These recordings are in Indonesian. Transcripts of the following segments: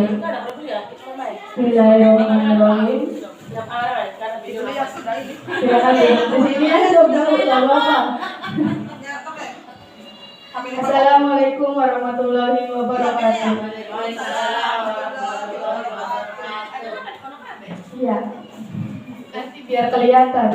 Bismillahirrahmanirrahim. Silakan di sini aja udah Bapak. Assalamualaikum warahmatullahi wabarakatuh. Iya. Nanti biar kelihatan.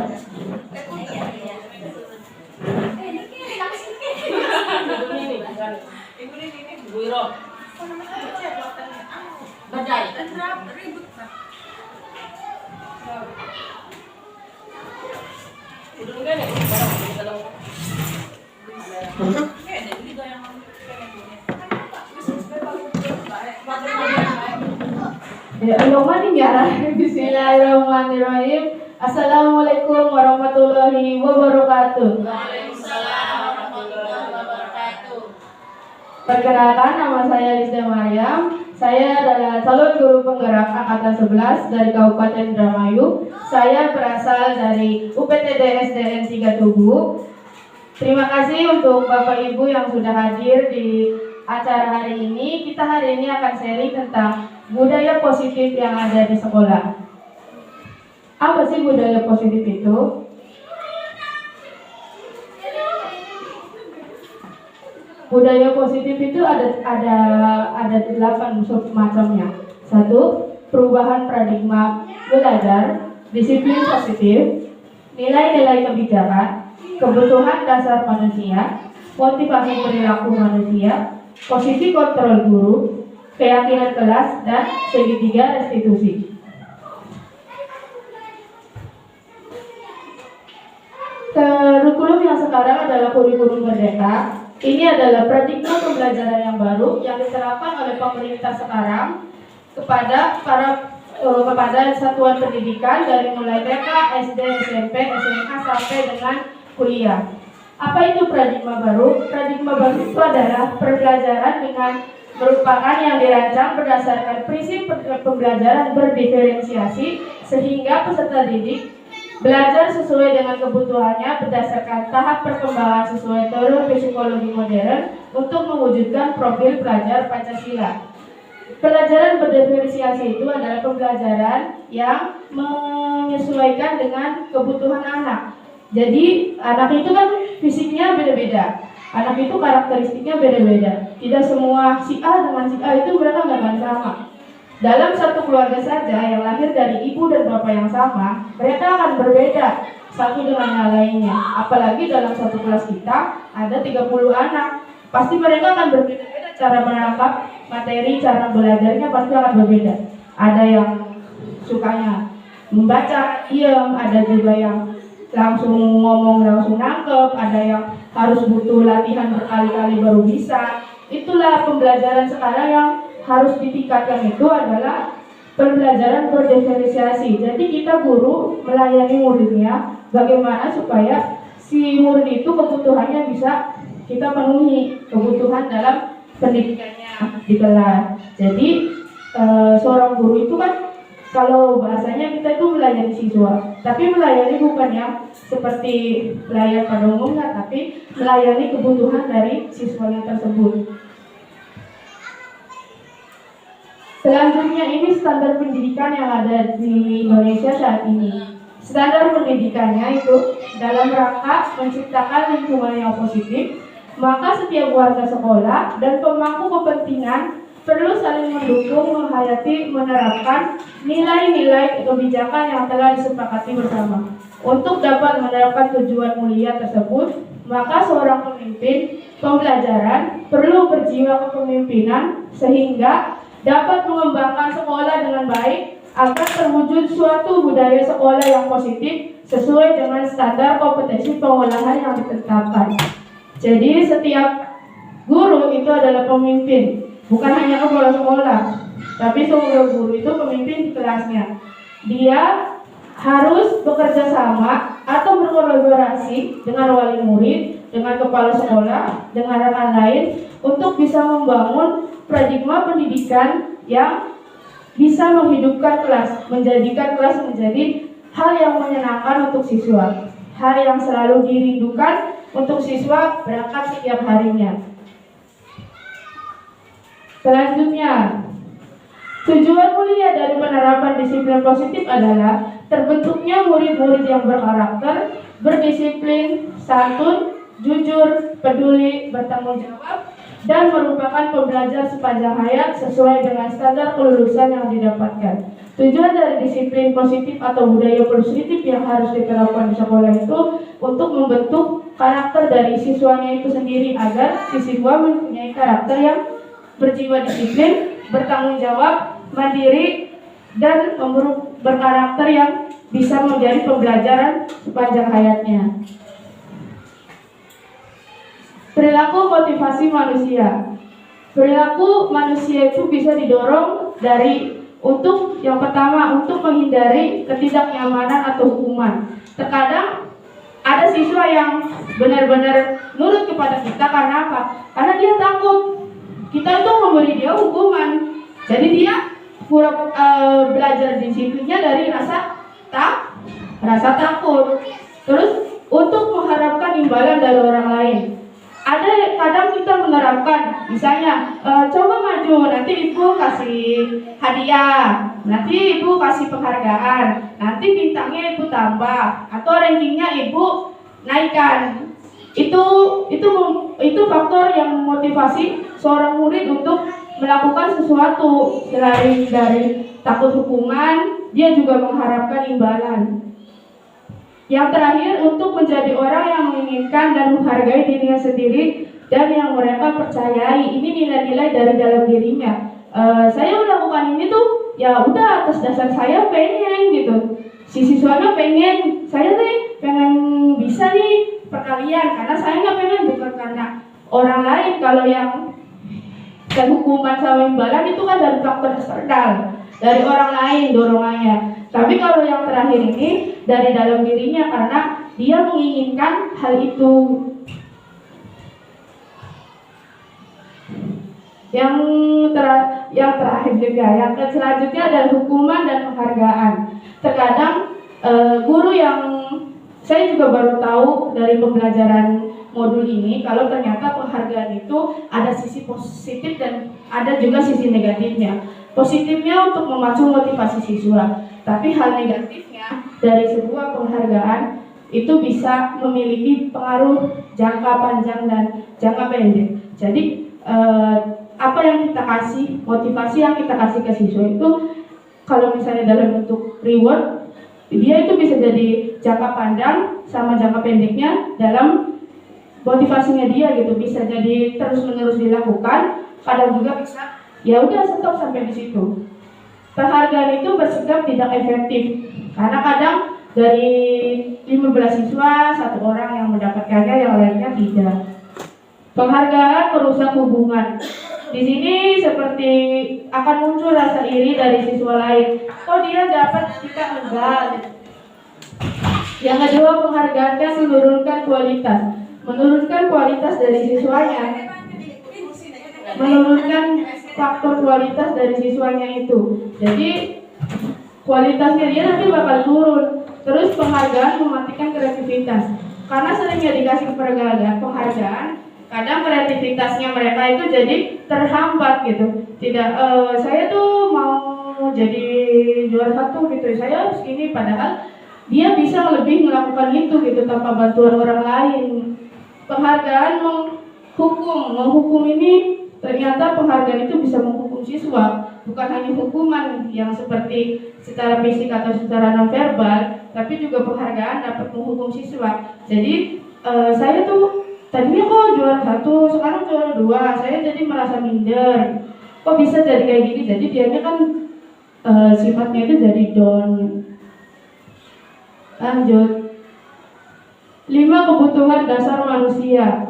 Ya, Bismillahirrahmanirrahim. Assalamualaikum warahmatullahi wabarakatuh. Waalaikumsalam warahmatullahi wabarakatuh. Perkenalkan, nama saya Lisda Maryam. Saya adalah calon guru penggerak angkatan 11 dari Kabupaten Indramayu. Saya berasal dari UPTD SDN 3 Tugu. Terima kasih untuk Bapak Ibu yang sudah hadir di acara hari ini. Kita hari ini akan sharing tentang budaya positif yang ada di sekolah. Apa sih budaya positif itu? Budaya positif itu ada 8 submacamnya. 1. Perubahan paradigma belajar, disiplin positif, nilai-nilai kebijakan, kebutuhan dasar manusia, motivasi perilaku manusia, posisi kontrol guru, keyakinan kelas, dan segitiga restitusi. Kurikulum yang sekarang adalah kurikulum merdeka. Ini adalah paradigma pembelajaran yang baru yang diterapkan oleh pemerintah sekarang kepada satuan pendidikan dari mulai TK, SD, SMP, SMA sampai dengan kuliah. Apa itu paradigma baru? Paradigma baru itu adalah pembelajaran dengan merupakan yang dirancang berdasarkan prinsip pembelajaran berdiferensiasi sehingga peserta didik belajar sesuai dengan kebutuhannya berdasarkan tahap perkembangan sesuai teori psikologi modern untuk mewujudkan profil pelajar Pancasila. Pelajaran berdiferensiasi itu adalah pembelajaran yang menyesuaikan dengan kebutuhan anak. Jadi anak itu kan fisiknya beda-beda, anak itu karakteristiknya beda-beda. Tidak semua si A dengan si A itu mereka nggak akan sama. Dalam satu keluarga saja yang lahir dari ibu dan bapak yang sama, mereka akan berbeda satu dengan yang lainnya. Apalagi dalam satu kelas kita ada 30 anak. Pasti mereka akan berbeda-beda cara menangkap materi, cara belajarnya pasti akan berbeda. Ada yang sukanya membaca, diam, ada juga yang langsung ngomong, langsung nangkep, ada yang harus butuh latihan berkali-kali baru bisa. Itulah pembelajaran sekarang yang harus ditingkatkan, itu adalah pembelajaran berdiferensiasi. Jadi kita guru melayani muridnya bagaimana supaya si murid itu kebutuhannya bisa kita penuhi, kebutuhan dalam pendidikannya di kelas. Jadi seorang guru itu kan kalau bahasanya kita itu melayani siswa, tapi melayani bukan yang seperti pelayan pada umumnya, tapi melayani kebutuhan dari siswanya tersebut. Selanjutnya ini standar pendidikan yang ada di Indonesia saat ini. Standar pendidikannya itu dalam rangka menciptakan lingkungan yang positif, maka setiap warga sekolah dan pemangku kepentingan perlu saling mendukung, menghayati, menerapkan nilai-nilai kebijakan yang telah disepakati bersama. Untuk dapat menerapkan tujuan mulia tersebut, maka seorang pemimpin pembelajaran perlu berjiwa kepemimpinan sehingga dapat mengembangkan sekolah dengan baik agar terwujud suatu budaya sekolah yang positif sesuai dengan standar kompetensi pengolahan yang ditetapkan. Jadi setiap guru itu adalah pemimpin, bukan hanya kepala sekolah, tapi semua guru itu pemimpin di kelasnya. Dia harus bekerja sama atau berkolaborasi dengan wali murid, dengan kepala sekolah, dengan rekan lain untuk bisa membangun paradigma pendidikan yang bisa menghidupkan kelas, menjadikan kelas menjadi hal yang menyenangkan untuk siswa, hal yang selalu dirindukan untuk siswa berangkat setiap harinya. Selanjutnya, Tujuan mulia dari penerapan disiplin positif adalah terbentuknya murid-murid yang berkarakter, berdisiplin, santun, jujur, peduli, bertanggung jawab, dan merupakan pembelajar sepanjang hayat sesuai dengan standar kelulusan yang didapatkan. Tujuan dari disiplin positif atau budaya positif yang harus diterapkan di sekolah itu untuk membentuk karakter dari siswanya itu sendiri agar si siswa mempunyai karakter yang berjiwa disiplin, bertanggung jawab, mandiri, dan berkarakter yang bisa menjadi pembelajaran sepanjang hayatnya. Perilaku motivasi manusia. Perilaku manusia itu bisa didorong untuk yang pertama, untuk menghindari ketidaknyamanan atau hukuman. Terkadang ada siswa yang benar-benar nurut kepada kita karena apa? Karena dia takut kita itu memberi dia hukuman. Jadi dia belajar disiplinnya dari rasa takut. Terus untuk mengharapkan imbalan dari orang lain. Ada kadang kita menerapkan, misalnya coba maju, nanti ibu kasih hadiah, nanti ibu kasih penghargaan, nanti bintangnya ibu tambah, atau rankingnya ibu naikkan. Itu faktor yang memotivasi seorang murid untuk melakukan sesuatu. Selain dari takut hukuman, dia juga mengharapkan imbalan. Yang terakhir, untuk menjadi orang yang menginginkan dan menghargai dirinya sendiri dan yang mereka percayai. Ini nilai-nilai dari dalam dirinya. Saya melakukan ini tuh ya udah atas dasar saya pengen gitu. Si siswanya pengen, saya nih pengen bisa nih perkalian karena saya nggak pengen, bukan karena orang lain. Kalau yang dan hukuman sama imbalan itu kan dari faktor eksternal, dari orang lain dorongannya. Tapi kalau yang terakhir ini dari dalam dirinya karena dia menginginkan hal itu. Yang terakhir juga, yang selanjutnya adalah hukuman dan penghargaan. Terkadang guru yang saya juga baru tahu dari pembelajaran modul ini kalau ternyata penghargaan itu ada sisi positif dan ada juga sisi negatifnya. Positifnya untuk memacu motivasi siswa, tapi hal negatifnya dari sebuah penghargaan itu bisa memiliki pengaruh jangka panjang dan jangka pendek. Jadi apa yang kita kasih, motivasi yang kita kasih ke siswa itu kalau misalnya dalam bentuk reward, dia itu bisa jadi jangka panjang sama jangka pendeknya dalam motivasinya dia gitu, bisa jadi terus-menerus dilakukan, kadang juga bisa ya udah stop sampai di situ. Penghargaan itu bersikap tidak efektif karena kadang dari 15 siswa satu orang yang mendapatkannya, yang lainnya tidak. Penghargaan merusak hubungan. Di sini seperti akan muncul rasa iri dari siswa lain. Kok dia dapat kita enggak? Yang kedua, penghargaan kan menurunkan kualitas dari siswanya, menurunkan faktor kualitas dari siswanya itu. Jadi kualitasnya dia nanti bakal turun. Terus penghargaan mematikan kreativitas karena seringnya dikasih penghargaan, kadang kreativitasnya mereka itu jadi terhambat gitu. Tidak, saya tuh mau jadi juara satu gitu, saya harus ini, padahal dia bisa lebih melakukan itu gitu tanpa bantuan orang lain. Penghargaan menghukum ini, ternyata penghargaan itu bisa menghukum siswa, bukan hanya hukuman yang seperti secara fisik atau secara nonverbal, tapi juga penghargaan dapat menghukum siswa. Jadi saya tuh tadinya kok juara satu, sekarang juara dua, saya jadi merasa minder. Kok bisa jadi kayak gini? Jadi dianya kan sifatnya itu jadi down. Lanjut. 5 kebutuhan dasar manusia.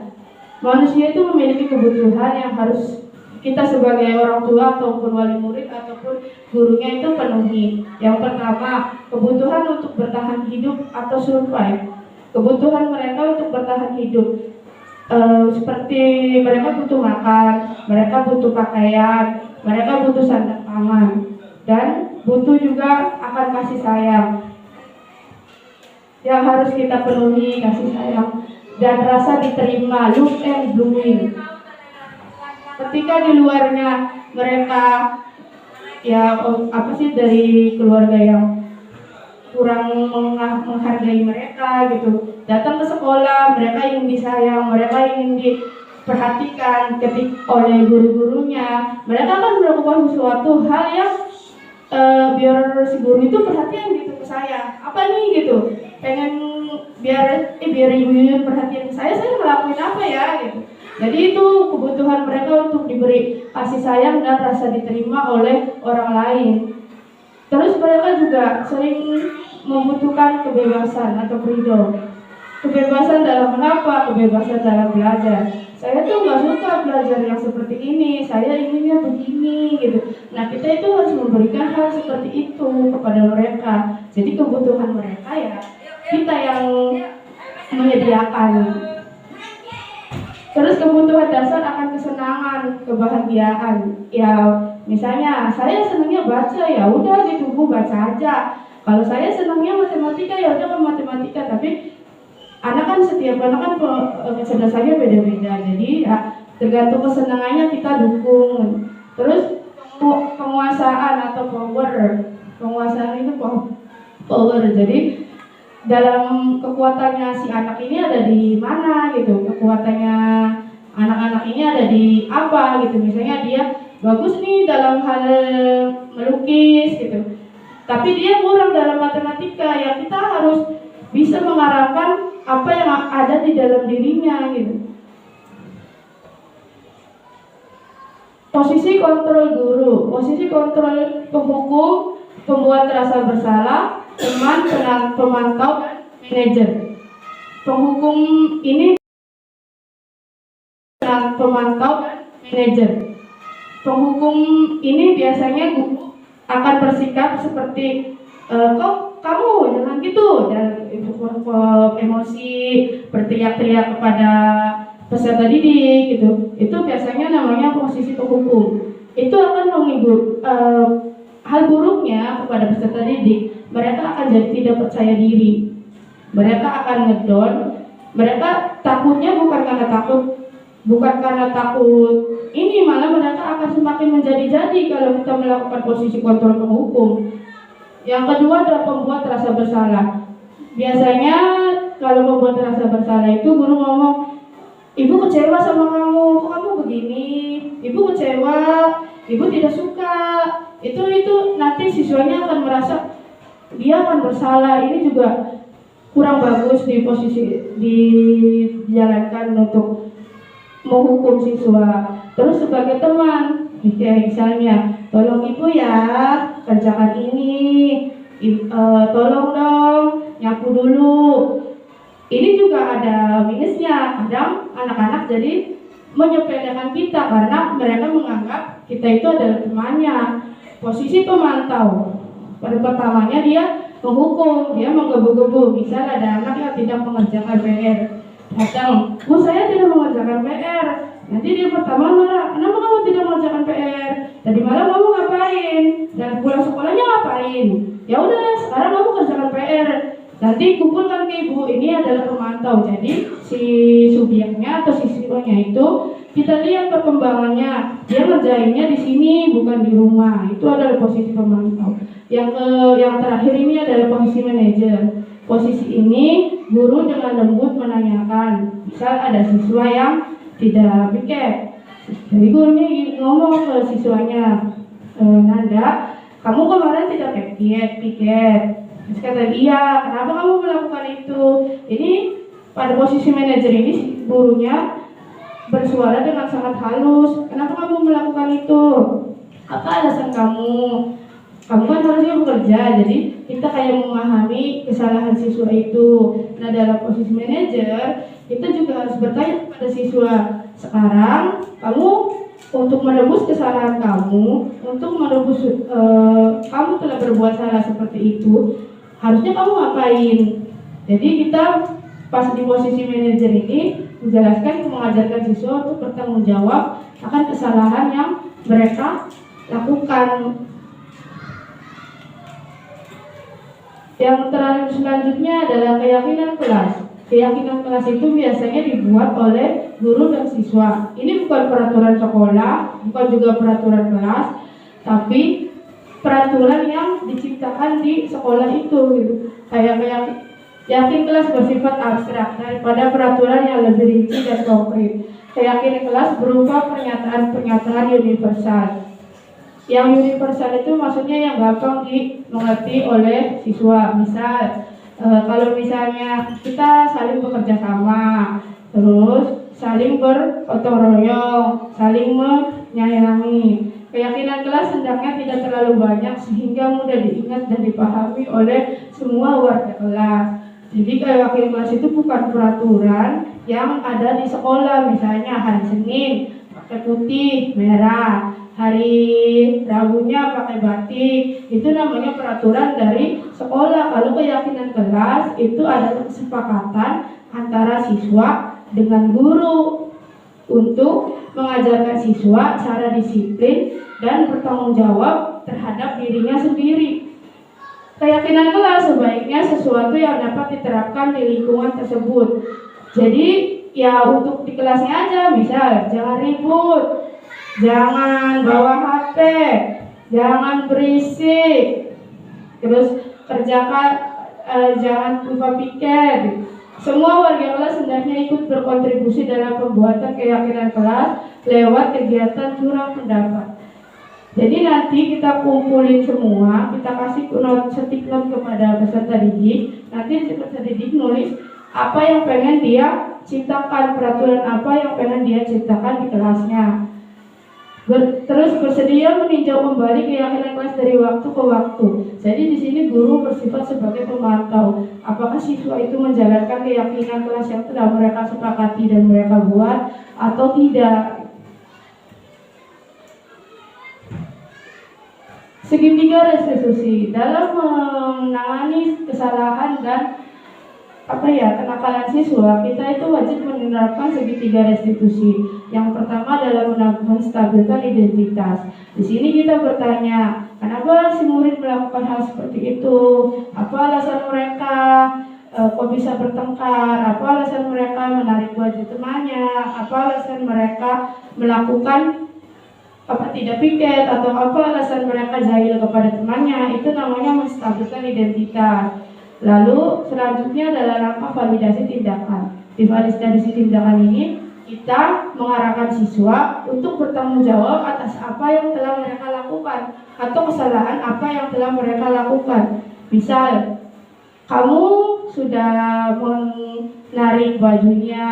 Manusia itu memiliki kebutuhan yang harus kita sebagai orang tua ataupun wali murid ataupun gurunya itu penuhi. Yang pertama, kebutuhan untuk bertahan hidup atau survive. Kebutuhan mereka untuk bertahan hidup. Seperti mereka butuh makan, mereka butuh pakaian, mereka butuh sandang pangan, dan butuh juga akan kasih sayang yang harus kita penuhi, kasih sayang dan rasa diterima, love and belonging. Ketika di luarnya mereka ya apa sih dari keluarga yang kurang menghargai mereka gitu. Datang ke sekolah, mereka ingin disayang, mereka ingin diperhatikan oleh guru-gurunya. Mereka akan melakukan sesuatu hal yang biar si guru itu perhatian gitu ke saya. Apa nih gitu? Pengen biar ibu perhatian ke saya ngelakuin apa ya gitu. Jadi itu kebutuhan mereka untuk diberi kasih sayang dan rasa diterima oleh orang lain. Terus mereka juga sering membutuhkan kebebasan atau freedom. Kebebasan dalam mengapa? Kebebasan dalam belajar. Saya tuh nggak suka belajar yang seperti ini. Saya inginnya begini gitu. Nah kita itu harus memberikan hal seperti itu kepada mereka. Jadi kebutuhan mereka ya kita yang menyediakan. Terus kebutuhan dasar akan kesenangan, kebahagiaan. Ya misalnya saya senangnya baca, ya udah gitu Bu baca aja. Kalau saya senangnya matematika, ya udah ke matematika. Tapi setiap anak kan kecerdasannya beda-beda. Jadi ya, tergantung kesenangannya kita dukung. Terus penguasaan atau power. Penguasaan itu power. Jadi dalam kekuatannya si anak ini ada di mana gitu. Kekuatannya anak-anak ini ada di apa gitu. Misalnya dia bagus nih dalam hal melukis gitu. Tapi dia kurang dalam matematika, ya kita harus bisa mengarahkan apa yang ada di dalam dirinya gitu. Posisi kontrol guru, posisi kontrol penghukum, pembuat rasa bersalah, teman, pemantau, dan manajer. Penghukum ini pemantau dan manajer. Penghukum ini biasanya guru akan bersikap seperti kok kamu jangan gitu, dan emosi, berteriak-teriak kepada peserta didik gitu. Itu biasanya namanya posisi penghukum. Itu akan mengikut hal buruknya kepada peserta didik. Mereka akan jadi tidak percaya diri. Mereka akan ngedon. Mereka takutnya bukan karena takut ini, malah mereka akan semakin menjadi-jadi kalau kita melakukan posisi kontrol penghukum. Yang kedua adalah pembuat rasa bersalah. Biasanya kalau membuat rasa bersalah itu guru ngomong, ibu kecewa sama kamu, kok kamu begini, ibu kecewa, ibu tidak suka. Itu nanti siswanya akan merasa dia akan bersalah. Ini juga kurang bagus di posisi dijalankan untuk menghukum siswa. Terus sebagai teman, misalnya, tolong ibu ya kerjakan ini, tolong dong nyapu dulu. Ini juga ada minusnya. Kadang anak-anak jadi menyepelekan kita karena mereka menganggap kita itu adalah temannya. Posisi pemantau, pada pertamanya dia menghukum, dia menggebu-gebu. Misal ada anak yang tidak mengerjakan PR, datang, Bu saya tidak mengerjakan PR. Nanti dia pertama marah, kenapa kamu tidak mengerjakan PR? Tadi malam kamu ngapain? Dan pulang sekolahnya ngapain? Ya udah, sekarang kamu kerjakan PR. Nanti kumpulkan ke ibu. Ini adalah pemantau. Jadi si subjeknya atau siswanya itu kita lihat perkembangannya. Dia ngerjainnya di sini bukan di rumah. Itu adalah posisi pemantau. Yang terakhir ini adalah posisi manajer. Posisi ini guru dengan lembut menanyakan. Misal ada siswa yang tidak piket, jadi gurunya ngomong ke siswanya, Nanda, kamu kemarin tidak piket. Terus kata dia, kenapa kamu melakukan itu? Ini pada posisi manajer ini gurunya bersuara dengan sangat halus, kenapa kamu melakukan itu? Apa alasan kamu? Kamu kan harusnya bekerja, jadi kita kayak memahami kesalahan siswa itu. Nah dalam posisi manajer, kita juga harus bertanya kepada siswa, sekarang kamu untuk menebus kesalahan kamu, untuk menebus kamu telah berbuat salah seperti itu, harusnya kamu ngapain? Jadi kita pas di posisi manajer ini menjelaskan, mengajarkan siswa untuk bertanggung jawab akan kesalahan yang mereka lakukan. Yang terakhir selanjutnya adalah keyakinan kelas. Keyakinan kelas itu biasanya dibuat oleh guru dan siswa. Ini bukan peraturan sekolah, bukan juga peraturan kelas, tapi peraturan yang diciptakan di sekolah itu gitu. Kayak yakin kelas bersifat abstrak daripada peraturan yang lebih rinci dan konkret. Keyakinan kelas berupa pernyataan-pernyataan universal. Yang universal itu maksudnya yang gampang dimengerti oleh siswa. Misal, kalau misalnya kita saling bekerja sama, terus saling bergotong royong, saling menyayangi. Keyakinan kelas hendaknya tidak terlalu banyak sehingga mudah diingat dan dipahami oleh semua warga kelas. Jadi keyakinan kelas itu bukan peraturan yang ada di sekolah, misalnya hari Senin pakai putih, merah, hari Rabunya pakai batik. Itu namanya peraturan dari sekolah. Kalau keyakinan kelas itu adalah kesepakatan antara siswa dengan guru untuk mengajarkan siswa cara disiplin dan bertanggung jawab terhadap dirinya sendiri. Keyakinan kelas sebaiknya sesuatu yang dapat diterapkan di lingkungan tersebut. Jadi ya untuk di kelasnya aja, misal jangan ribut, jangan bawa HP, jangan berisik, terus kerjakan jangan lupa piket. Semua warga kelas hendaknya ikut berkontribusi dalam pembuatan keyakinan kelas lewat kegiatan curang pendapat. Jadi nanti kita kumpulin semua, kita kasih stick note kepada peserta didik. Nanti peserta didik nulis apa yang pengen dia ciptakan, peraturan apa yang pengen dia ciptakan di kelasnya. Terus bersedia meninjau kembali keyakinan kelas dari waktu ke waktu. Jadi di sini guru bersifat sebagai pemantau apakah siswa itu menjalankan keyakinan kelas yang telah mereka sepakati dan mereka buat atau tidak. Segitiga restitusi dalam menangani kesalahan dan kenakalan siswa, kita itu wajib menerapkan segitiga restitusi. Yang pertama adalah menstabilkan identitas. Di sini kita bertanya, kenapa si murid melakukan hal seperti itu? Apa alasan mereka kok bisa bertengkar? Apa alasan mereka menarik baju temannya? Apa alasan mereka melakukan tidak piket, atau apa alasan mereka jahil kepada temannya? Itu namanya menstabilkan identitas. Lalu selanjutnya adalah langkah validasi tindakan. Di validasi tindakan ini kita mengarahkan siswa untuk bertanggung jawab atas apa yang telah mereka lakukan atau kesalahan apa yang telah mereka lakukan. Misal, kamu sudah menarik bajunya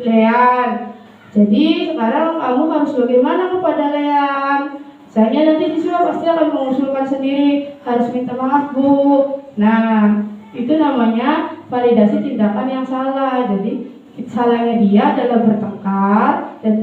Lean, jadi sekarang kamu harus bagaimana kepada Lean? Misalnya nanti siswa pasti akan mengusulkan sendiri, harus minta maaf Bu. Nah, itu namanya validasi tindakan yang salah. Jadi salahnya dia adalah bertengkar dan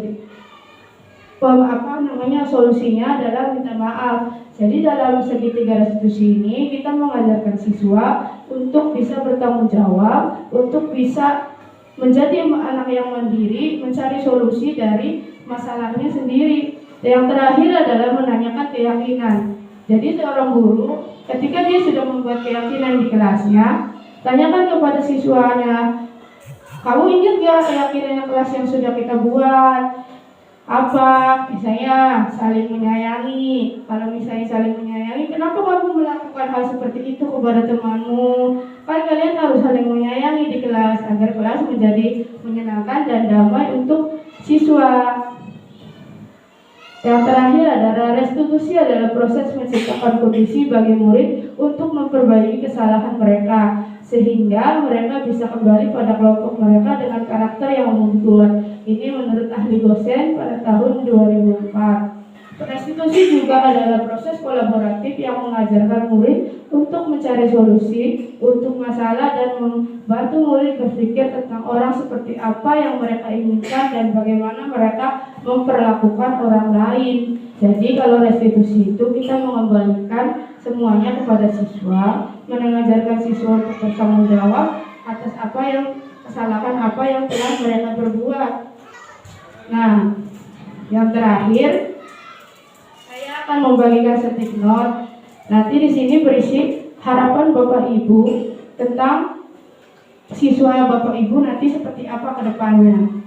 solusinya adalah minta maaf. Jadi dalam segitiga restitusi ini kita mengajarkan siswa untuk bisa bertanggung jawab, untuk bisa menjadi anak yang mandiri, mencari solusi dari masalahnya sendiri. Yang terakhir adalah menanyakan keyakinan. Jadi seorang guru ketika dia sudah membuat keyakinan di kelasnya, tanyakan kepada siswanya, kamu ingat gak keyakinan kelas yang sudah kita buat? Apa? Misalnya saling menyayangi. Kalau misalnya saling menyayangi, kenapa kamu melakukan hal seperti itu kepada temanmu? Kan kalian harus saling menyayangi di kelas agar kelas menjadi menyenangkan dan damai untuk siswa. Yang terakhir adalah restitusi adalah proses menciptakan kondisi bagi murid untuk memperbaiki kesalahan mereka sehingga mereka bisa kembali pada kelompok mereka dengan karakter yang membuat. Ini menurut ahli dosen pada tahun 2004. Restitusi juga adalah proses kolaboratif yang mengajarkan murid untuk mencari solusi untuk masalah dan membantu murid berpikir tentang orang seperti apa yang mereka inginkan dan bagaimana mereka memperlakukan orang lain. Jadi kalau restitusi itu kita mengembalikan semuanya kepada siswa, mengajarkan siswa untuk bertanggung jawab atas kesalahan apa yang telah mereka perbuat. Nah, yang terakhir saya akan membagikan stick note. Nanti di sini berisi harapan Bapak Ibu tentang siswa Bapak Ibu nanti seperti apa ke depannya.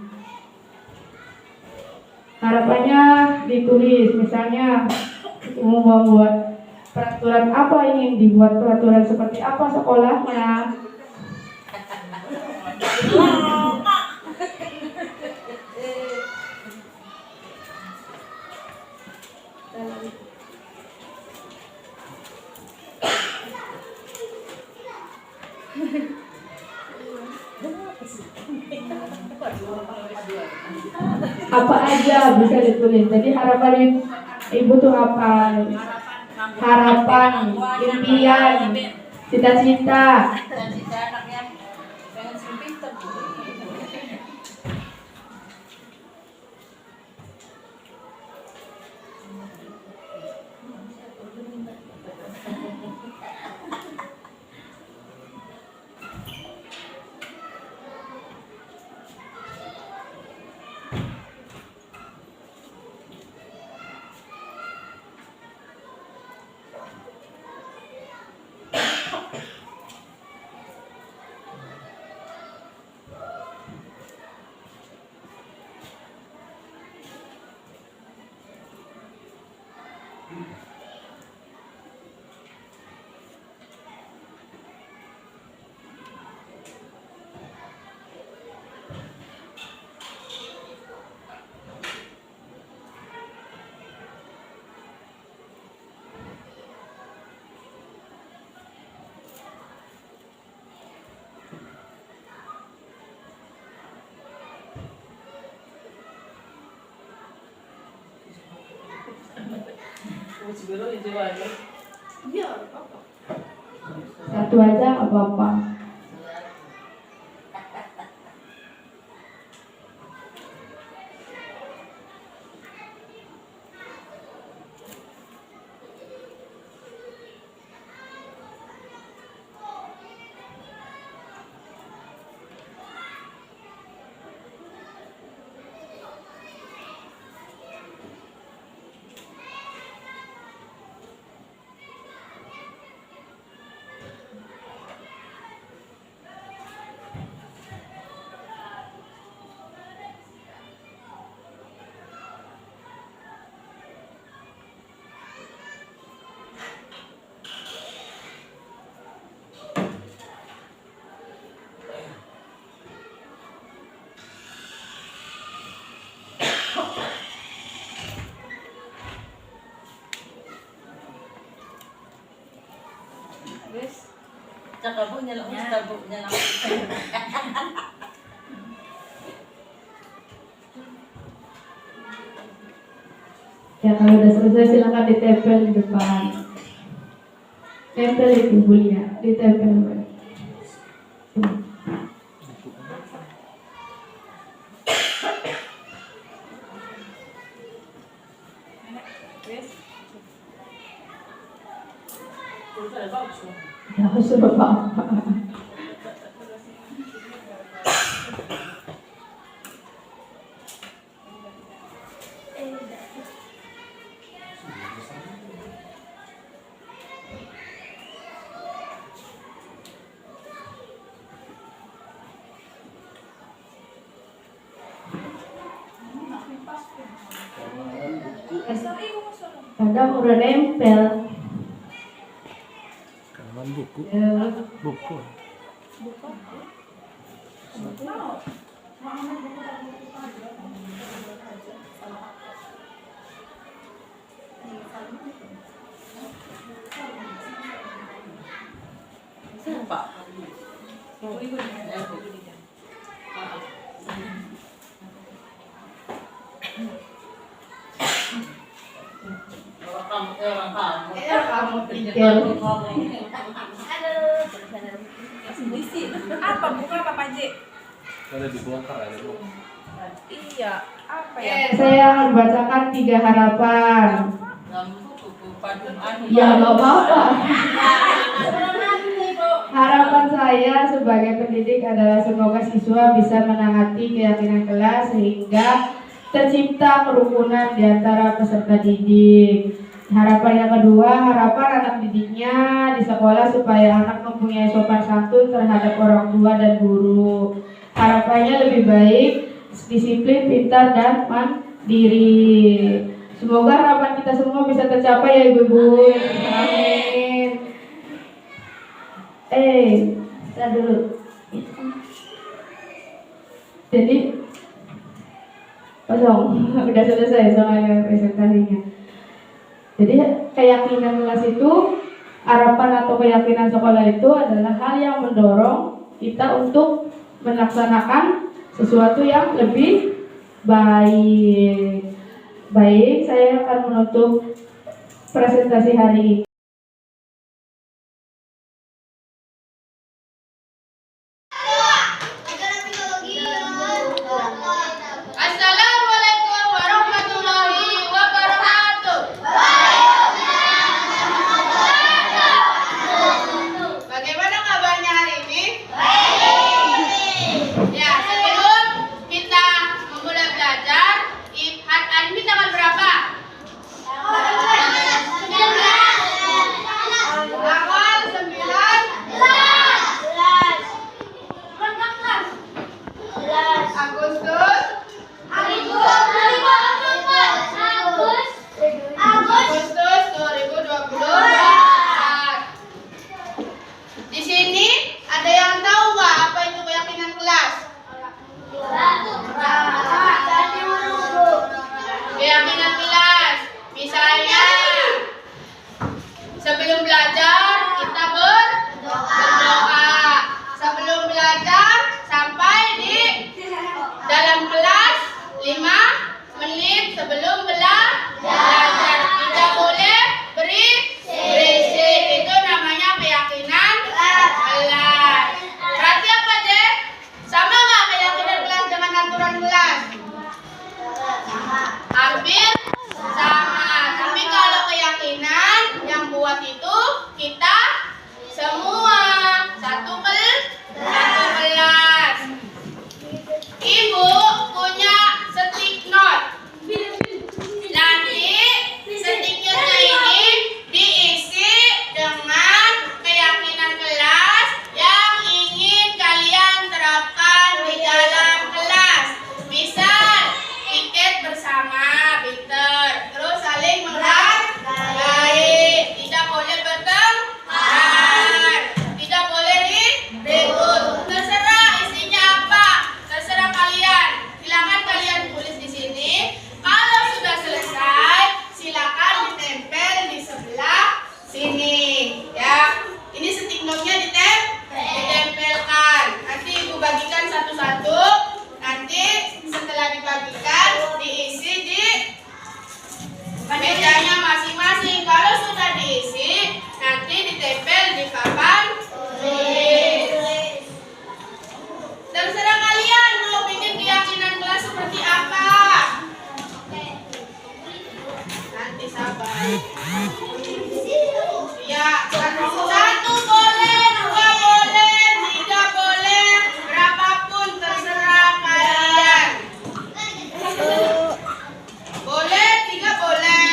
Harapannya ditulis, misalnya mau membuat Peraturan apa ingin dibuat? Peraturan seperti apa sekolahnya? Apa aja bisa ditulis. Jadi harapan ibu tuh apa? Harapan, impian, cita-cita. Cita-cita anaknya pengen pinter. Satu aja nggak apa-apa. Wes, cakap bu nyelang ustaz bu nyelang. Ya kalau udah selesai silakan ditempel di depan. Tempel itu bulinya, ditempel. Ya suruh apa? Kadang udah nempel. Kawan buku. Ya. Buku. Pak. Kamu pikir Apa buku apa Pak J? Ada dibongkar ada bu. Iya, apa ya? saya akan bacakan 3 harapan. Ya nggak apa-apa. Harapan saya sebagai pendidik adalah semoga siswa bisa menangati keyakinan kelas sehingga tercipta kerukunan di antara peserta didik. Harapan yang kedua, harapan anak didiknya di sekolah supaya anak mempunyai sopan santun terhadap orang tua dan guru. Harapannya lebih baik, disiplin, pintar, dan mandiri. Semoga harapan kita semua bisa tercapai ya Ibu-ibu. Amin. Lihat dulu. Jadi kosong, udah selesai soalnya presentasinya. Jadi keyakinan kelas itu, harapan atau keyakinan sekolah itu adalah hal yang mendorong kita untuk melaksanakan sesuatu yang lebih baik. Baik, saya akan menutup presentasi hari ini. Assalamualaikum warahmatullahi wabarakatuh. Bagaimana kabarnya hari ini? Ya, sebelum kita memulai belajar, hari ini tanggal berapa? Tanggal 9 Agustus 2024. Di sini ada yang tahu nggak apa itu keyakinan kelas? Keyakinan kelas, misalnya sebelum belajar kita berdoa. Sebelum belajar sampai di dalam kelas 5 menit sebelum belajar. Tidak boleh berisik. Itu namanya keyakinan kelas. Berarti apa, Dek? Sama nggak keyakinan kelas dengan aturan kelas? Hampir sama. Tapi kalau keyakinan yang buat itu kita semua satu kelas. Ibu punya stick note. Nanti stick note-nya ini diisi dengan keyakinan kelas yang ingin kalian terapkan di dalam kelas. Misal tiket bersama, pinter. Terus saling menghargai. Tidak boleh bertengkar. Tidak boleh ribut. Terserah isinya apa. Terserah kalian. Silakan kalian tulis di sini. Kalau sudah selesai, silakan ditempel di sebelah sini. Ya, ini stick note-nya ditempelkan. Nanti ibu bagikan satu-satu. Nanti setelah dibagikan diisi di mejanya masing-masing. Kalau sudah diisi, nanti ditempel di papan tulis. Terserah kalian mau bikin keyakinan kelas seperti apa. Nanti sabar. Ya, satu boleh, dua boleh, tiga boleh, berapapun terserah kalian. Boleh, tiga boleh.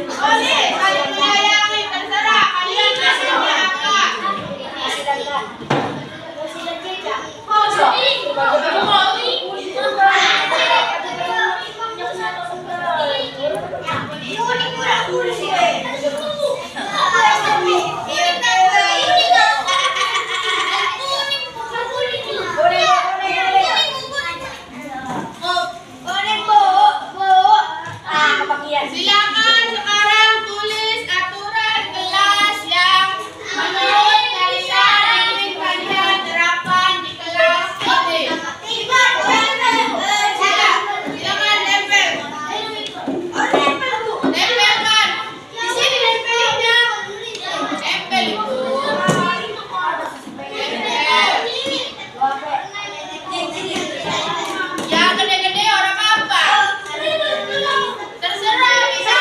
Boleh, saling menyayangi, terserah kalian hasilnya apa. Silakan sekarang tulis aturan kelas yang menurut kalian ingin kalian terapkan di kelas ini. Silakan tempel. Tempelkan. Di sini tempelnya. Tempel itu. Tempel. Ya gede-gede orang apa? Terserah bisa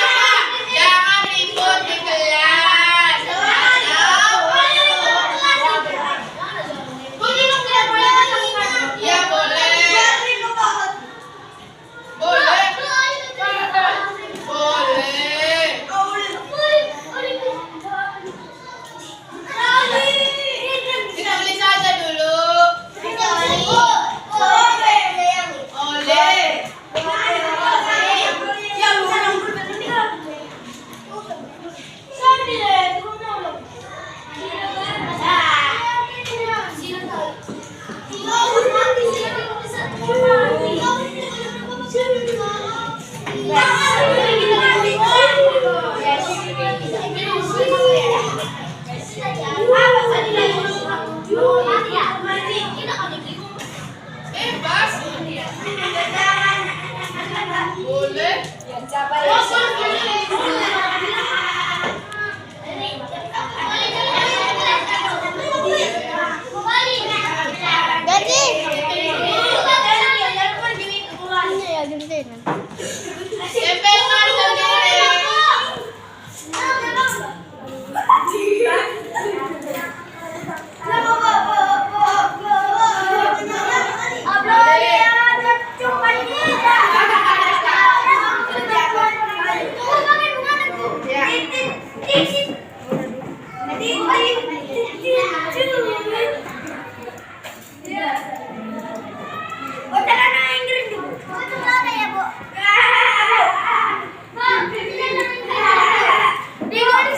boleh. Tempelkan sendiri.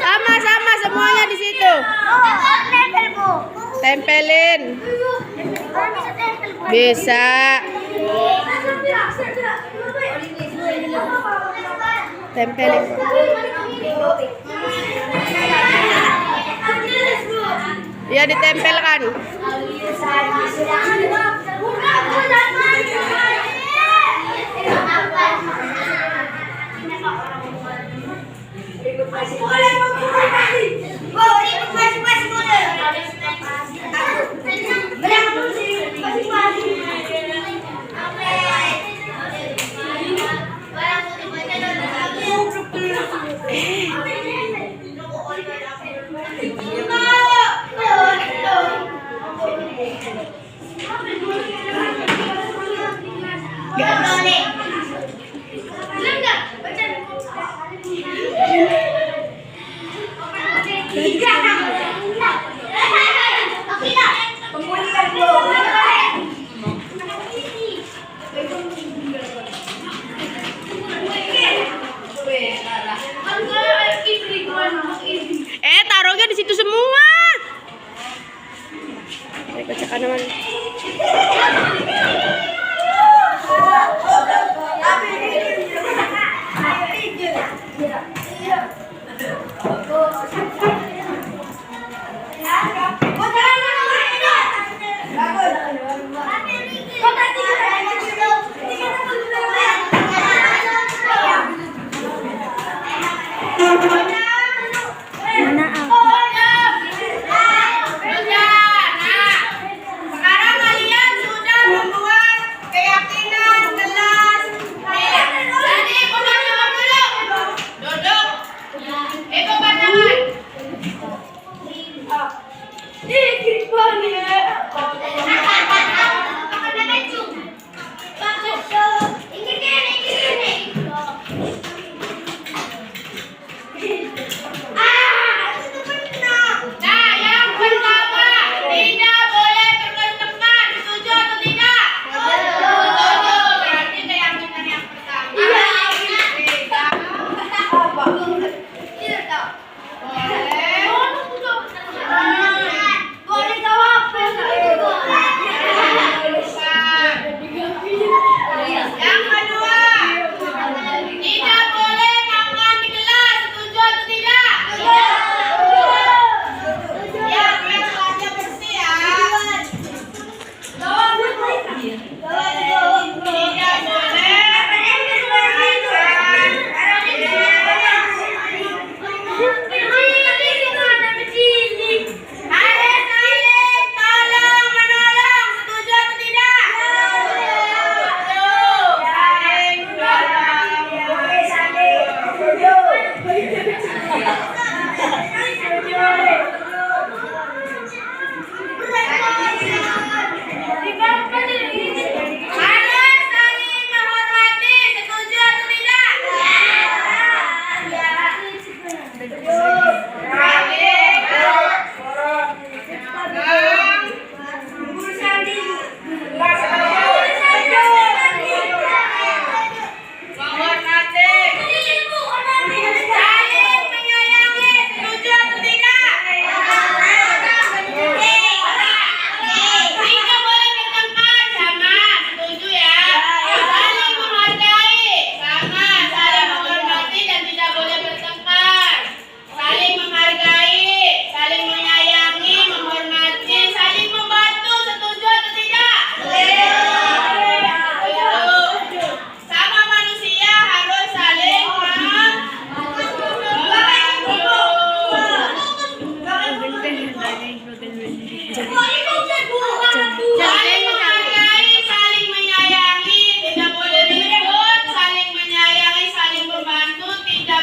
Sama-sama semuanya di situ. Tempelin. Bisa. Tempelin. Ya ditempelkan.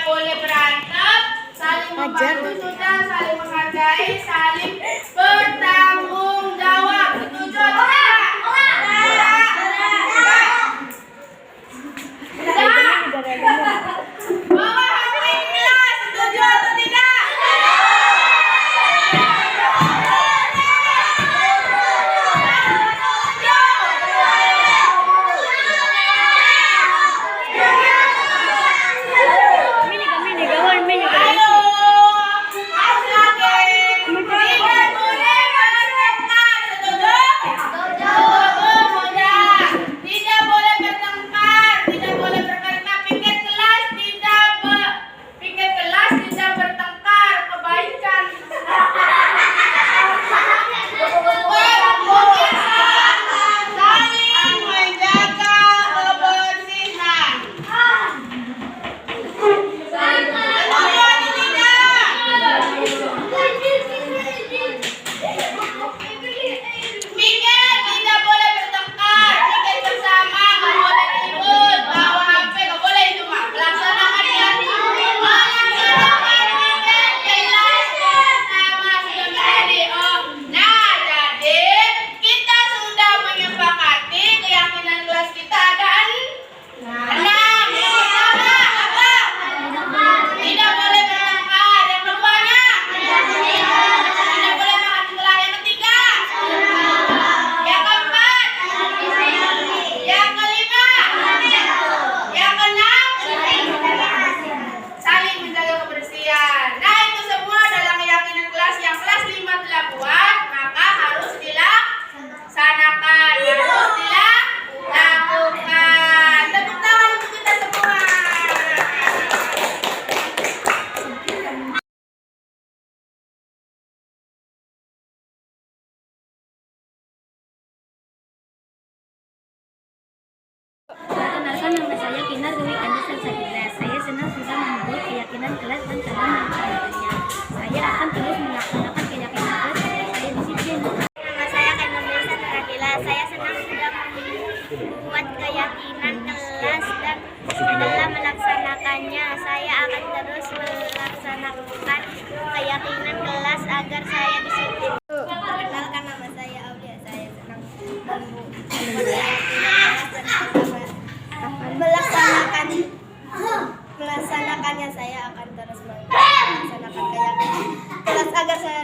boleh berantem, saling membantu sudah, saling menghargai, saling bertanggung jawab. Setuju atau tidak? Bawa hati kelas, setuju atau tidak? Ayo, harus lagi. Tidak boleh bertengkar, setuju? Setuju, sudah. Tidak boleh bertengkar, tidak boleh bertengkar. Piket kelas tidak bertengkar, kebaikan. Saling menjaga kebersihan. Piket tidak boleh bertengkar, piket bersama, nggak boleh ribut, bawa HP, nggak boleh itu mah. Laksanakan piket kelas bersama sudah menjadi. Nah, jadi kita sudah menyepakati keyakinan kelas kita ada enam. Yang pertama apa? Tidak boleh bertengkar. Yang keduanya tidak boleh makan sebelah. Yang ketiga, yang keempat, yang kelima, yang keenam, saling menjaga kebersihan. Nah, itu semua adalah keyakinan kelas yang kelas 5 telah buat, maka harus dilaksanakan, harus dilakukan. Tepuk tangan untuk kita semua. Perkenalkan, nama saya Kinar Dewi Andi Salsabila. Saya senang sudah membuat keyakinan kelas dan cara melaksanakannya. Saya akan terus melaksanakan keyakinan kelas supaya saya disiplin. Nama saya Kainurlisa Naradila. Saya senang sudah membuat keyakinan kelas dan dalam melaksanakannya. Saya akan terus melaksanakan keyakinan kelas agar saya disiplin. Perkenalkan, nama saya Aulia. Saya senang membuat keyakinan kelas dan melaksanakannya. Saya akan terus melaksanakan keyakinan kelas agar saya